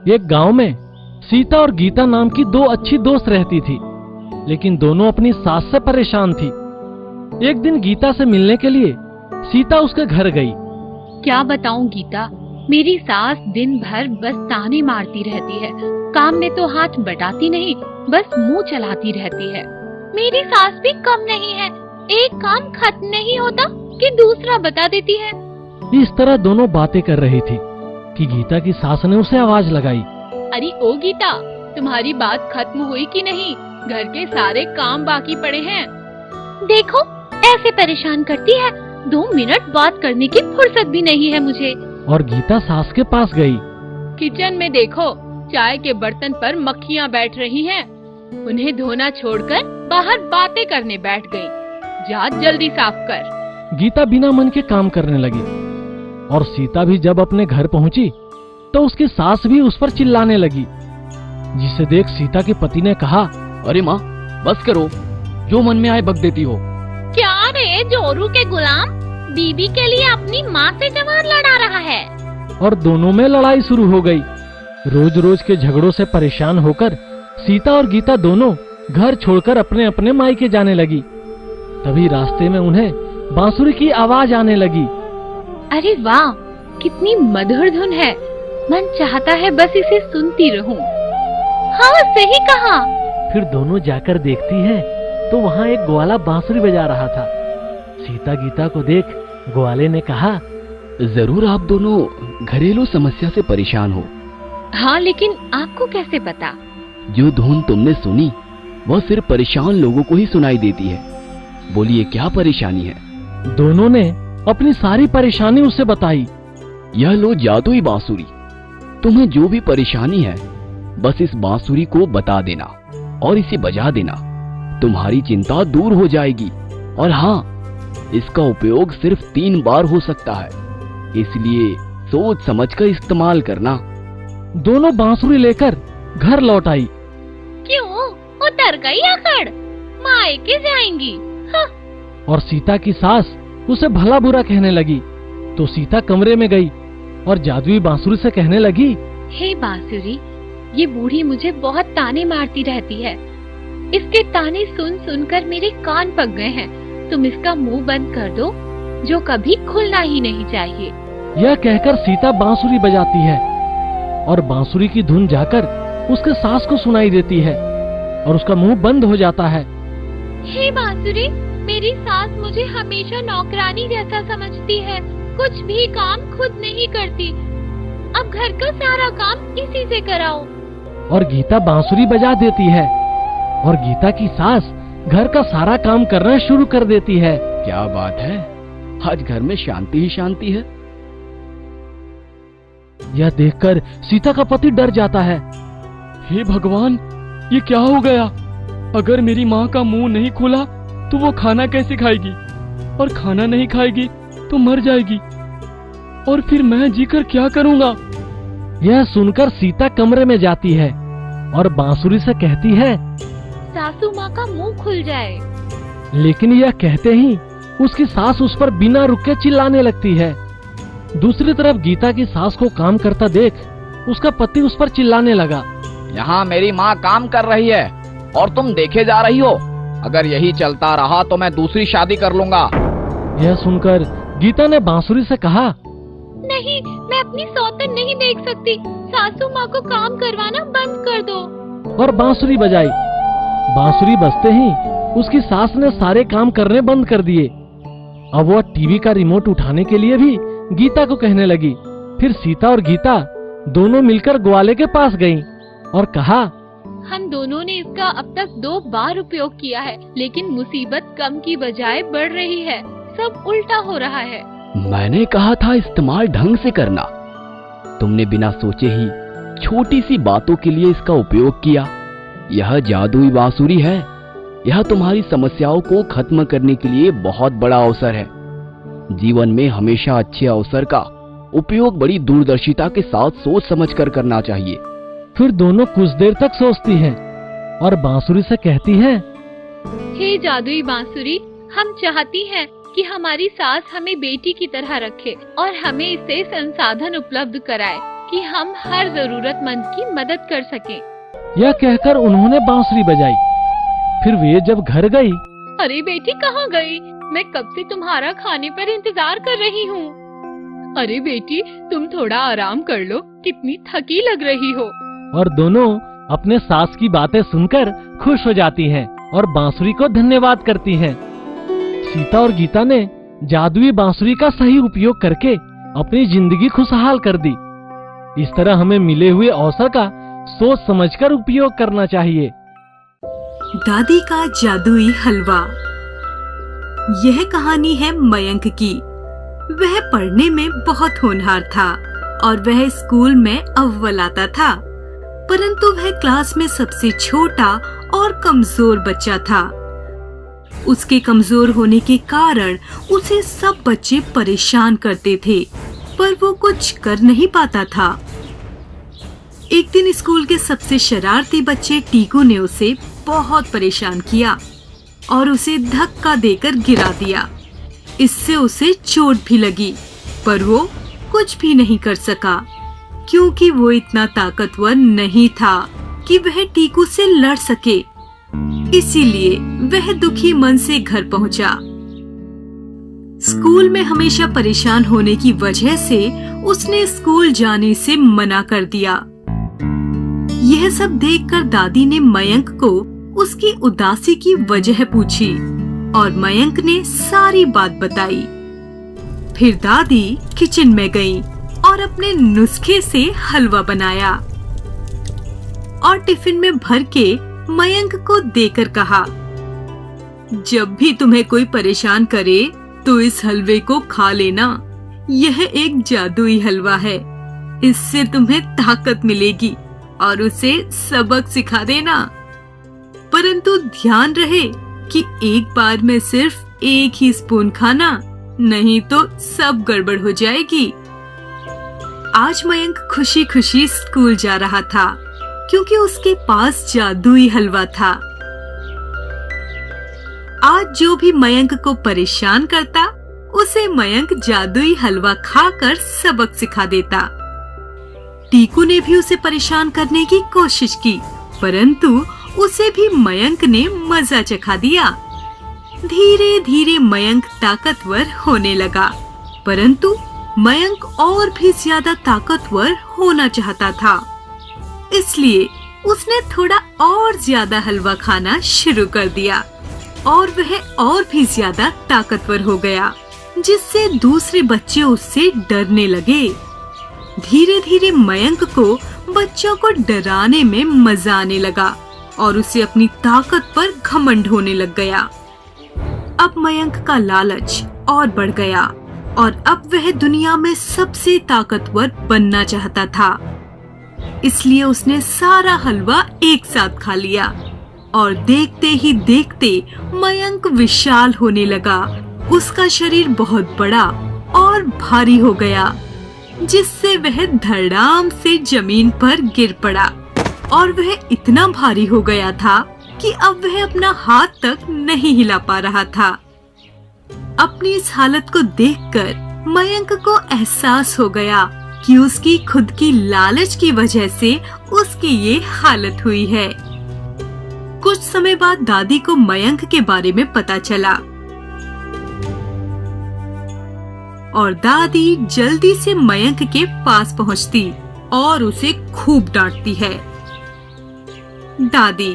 एक गांव में सीता और गीता नाम की दो अच्छी दोस्त रहती थी, लेकिन दोनों अपनी सास से परेशान थी। एक दिन गीता से मिलने के लिए सीता उसके घर गई। क्या बताऊं गीता, मेरी सास दिन भर बस ताने मारती रहती है। काम में तो हाथ बटाती नहीं, बस मुंह चलाती रहती है। मेरी सास भी कम नहीं है, एक काम खत्म नहीं होता कि दूसरा बता देती है। इस तरह दोनों बातें कर रही थी कि गीता की सास ने उसे आवाज लगाई। अरे ओ गीता, तुम्हारी बात खत्म हुई कि नहीं? घर के सारे काम बाकी पड़े हैं। देखो ऐसे परेशान करती है, 2 मिनट बात करने की फुर्सत भी नहीं है मुझे। और गीता सास के पास गई। किचन में देखो, चाय के बर्तन पर मक्खियाँ बैठ रही हैं। उन्हें धोना छोड़कर बाहर बातें करने बैठ गई। जा जल्दी साफ कर। गीता बिना मन के काम करने लगी और सीता भी जब अपने घर पहुंची तो उसकी सास भी उस पर चिल्लाने लगी, जिसे देख सीता के पति ने कहा, अरे माँ बस करो, जो मन में आए बक देती हो। क्या रे जोरू के गुलाम, बीबी के लिए अपनी माँ से जवान लड़ा रहा है। और दोनों में लड़ाई शुरू हो गई। रोज रोज के झगड़ों से परेशान होकर सीता और गीता दोनों घर छोड़कर अपने अपने मायके जाने लगी। तभी रास्ते में उन्हें बांसुरी की आवाज आने लगी। अरे वाह, कितनी मधुर धुन है, मन चाहता है बस इसे सुनती रहूं। हाँ सही कहा। फिर दोनों जाकर देखती हैं तो वहाँ एक ग्वाला बांसुरी बजा रहा था। सीता गीता को देख ग्वाले ने कहा, जरूर आप दोनों घरेलू समस्या से परेशान हो। हाँ लेकिन आपको कैसे पता? जो धुन तुमने सुनी वह सिर्फ परेशान लोगों को ही सुनाई देती है। बोलिए क्या परेशानी है? दोनों ने अपनी सारी परेशानी उसे बताई। यह लो जादुई बांसुरी, तुम्हें जो भी परेशानी है बस इस बांसुरी को बता देना और इसे बजा देना, तुम्हारी चिंता दूर हो जाएगी। और हाँ, इसका उपयोग सिर्फ 3 बार हो सकता है, इसलिए सोच समझकर इस्तेमाल करना। दोनों बांसुरी लेकर घर लौट आई। क्यों, उतर गई आखिर, मायके जाएंगी। हाँ। और सीता की सास उसे भला बुरा कहने लगी तो सीता कमरे में गई और जादुई बांसुरी से कहने लगी, हे बांसुरी, ये बूढ़ी मुझे बहुत ताने मारती रहती है। इसके ताने सुन सुनकर मेरे कान पक गए हैं। तुम इसका मुंह बंद कर दो, जो कभी खुलना ही नहीं चाहिए। यह कहकर सीता बांसुरी बजाती है और बांसुरी की धुन जाकर उसके सास को सुनाई देती है और उसका मुंह बंद हो जाता है। हे बांसुरी, मेरी सास मुझे हमेशा नौकरानी जैसा समझती है, कुछ भी काम खुद नहीं करती। अब घर का सारा काम इसी से कराओ। और गीता बांसुरी बजा देती है और गीता की सास घर का सारा काम करना शुरू कर देती है। क्या बात है, आज घर में शांति ही शांति है। यह देखकर सीता का पति डर जाता है। हे भगवान, ये क्या हो गया? अगर मेरी माँ का मुंह नहीं खुला तो वो खाना कैसे खाएगी, और खाना नहीं खाएगी तो मर जाएगी, और फिर मैं जीकर क्या करूँगा? यह सुनकर सीता कमरे में जाती है और बांसुरी से कहती है, सासू माँ का मुंह खुल जाए। लेकिन यह कहते ही उसकी सास उस पर बिना रुके चिल्लाने लगती है। दूसरी तरफ गीता की सास को काम करता देख उसका पति उस पर चिल्लाने लगा, यहाँ मेरी माँ काम कर रही है और तुम देखे जा रही हो। अगर यही चलता रहा तो मैं दूसरी शादी कर लूँगा। यह सुनकर गीता ने बांसुरी से कहा, नहीं, मैं अपनी सौतन नहीं देख सकती। सासू माँ को काम करवाना बंद कर दो। और बांसुरी बजाई। बांसुरी बजते ही उसकी सास ने सारे काम करने बंद कर दिए। अब वह टीवी का रिमोट उठाने के लिए भी गीता को कहने लगी। फिर सीता और गीता दोनों मिलकर ग्वाले के पास गईं और कहा, हम दोनों ने इसका अब तक 2 बार उपयोग किया है, लेकिन मुसीबत कम की बजाय बढ़ रही है। सब उल्टा हो रहा है। मैंने कहा था इस्तेमाल ढंग से करना, तुमने बिना सोचे ही छोटी सी बातों के लिए इसका उपयोग किया। यह जादुई बांसुरी है, यह तुम्हारी समस्याओं को खत्म करने के लिए बहुत बड़ा अवसर है। जीवन में हमेशा अच्छे अवसर का उपयोग बड़ी दूरदर्शिता के साथ सोच समझकर करना चाहिए। फिर दोनों कुछ देर तक सोचती हैं और बांसुरी से कहती हैं, हे जादुई बांसुरी, हम चाहती हैं कि हमारी सास हमें बेटी की तरह रखे और हमें इससे संसाधन उपलब्ध कराए कि हम हर जरूरतमंद की मदद कर सकें। यह कहकर उन्होंने बांसुरी बजाई। फिर वे जब घर गई, अरे बेटी कहाँ गई? मैं कब से तुम्हारा खाने पर इंतजार कर रही हूँ। अरे बेटी तुम थोड़ा आराम कर लो, कितनी थकी लग रही हो। और दोनों अपने सास की बातें सुनकर खुश हो जाती हैं और बांसुरी को धन्यवाद करती हैं। सीता और गीता ने जादुई बांसुरी का सही उपयोग करके अपनी जिंदगी खुशहाल कर दी। इस तरह हमें मिले हुए अवसर का सोच समझकर उपयोग करना चाहिए। दादी का जादुई हलवा। यह कहानी है मयंक की। वह पढ़ने में बहुत होनहार था और वह स्कूल में अव्वल आता था, परंतु वह क्लास में सबसे छोटा और कमजोर बच्चा था। उसके कमजोर होने के कारण उसे सब बच्चे परेशान करते थे, पर वो कुछ कर नहीं पाता था। एक दिन स्कूल के सबसे शरारती बच्चे टीकू ने उसे बहुत परेशान किया और उसे धक्का देकर गिरा दिया। इससे उसे चोट भी लगी, पर वो कुछ भी नहीं कर सका, क्योंकि वो इतना ताकतवर नहीं था कि वह टीकू से लड़ सके। इसीलिए वह दुखी मन से घर पहुंचा। स्कूल में हमेशा परेशान होने की वजह से उसने स्कूल जाने से मना कर दिया। यह सब देखकर दादी ने मयंक को उसकी उदासी की वजह पूछी और मयंक ने सारी बात बताई। फिर दादी किचन में गई और अपने नुस्खे से हलवा बनाया और टिफिन में भर के मयंक को देकर कहा, जब भी तुम्हें कोई परेशान करे तो इस हलवे को खा लेना। यह एक जादुई हलवा है, इससे तुम्हें ताकत मिलेगी और उसे सबक सिखा देना। परंतु ध्यान रहे कि एक बार में सिर्फ एक ही स्पून खाना, नहीं तो सब गड़बड़ हो जाएगी। आज मयंक खुशी खुशी स्कूल जा रहा था, क्योंकि उसके पास जादुई हलवा था। आज जो भी मयंक को परेशान करता, उसे मयंक जादुई हलवा खाकर सबक सिखा देता। टीकू ने भी उसे परेशान करने की कोशिश की, परंतु उसे भी मयंक ने मजा चखा दिया। धीरे धीरे मयंक ताकतवर होने लगा, परंतु मयंक और भी ज्यादा ताकतवर होना चाहता था। इसलिए उसने थोड़ा और ज्यादा हलवा खाना शुरू कर दिया और वह और भी ज्यादा ताकतवर हो गया, जिससे दूसरे बच्चे उससे डरने लगे। धीरे धीरे मयंक को बच्चों को डराने में मजा आने लगा और उसे अपनी ताकत पर घमंड होने लग गया। अब मयंक का लालच और बढ़ गया और अब वह दुनिया में सबसे ताकतवर बनना चाहता था। इसलिए उसने सारा हलवा एक साथ खा लिया और देखते ही देखते मयंक विशाल होने लगा। उसका शरीर बहुत बड़ा और भारी हो गया, जिससे वह धड़ाम से जमीन पर गिर पड़ा और वह इतना भारी हो गया था कि अब वह अपना हाथ तक नहीं हिला पा रहा था। अपनी इस हालत को देखकर मयंक को एहसास हो गया कि उसकी खुद की लालच की वजह से उसकी ये हालत हुई है। कुछ समय बाद दादी को मयंक के बारे में पता चला और दादी जल्दी से मयंक के पास पहुंचती और उसे खूब डांटती है। दादी,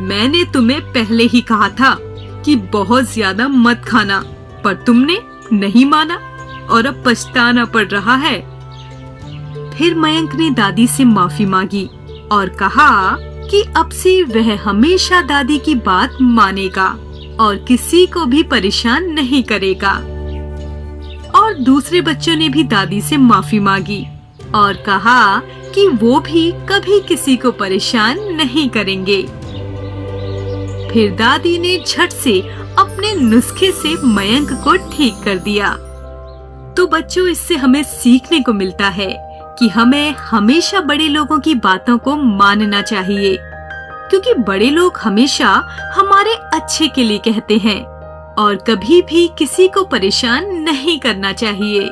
मैंने तुम्हें पहले ही कहा था कि बहुत ज्यादा मत खाना, पर तुमने नहीं माना और अब पछताना पड़ रहा है। फिर मयंक ने दादी से माफी मांगी और कहा कि अब से वह हमेशा दादी की बात मानेगा और किसी को भी परेशान नहीं करेगा। और दूसरे बच्चों ने भी दादी से माफी मांगी और कहा कि वो भी कभी किसी को परेशान नहीं करेंगे। फिर दादी ने झट से अपने नुस्खे से मयंक को ठीक कर दिया। तो बच्चों, इससे हमें सीखने को मिलता है कि हमें हमेशा बड़े लोगों की बातों को मानना चाहिए, क्योंकि बड़े लोग हमेशा हमारे अच्छे के लिए कहते हैं और कभी भी किसी को परेशान नहीं करना चाहिए।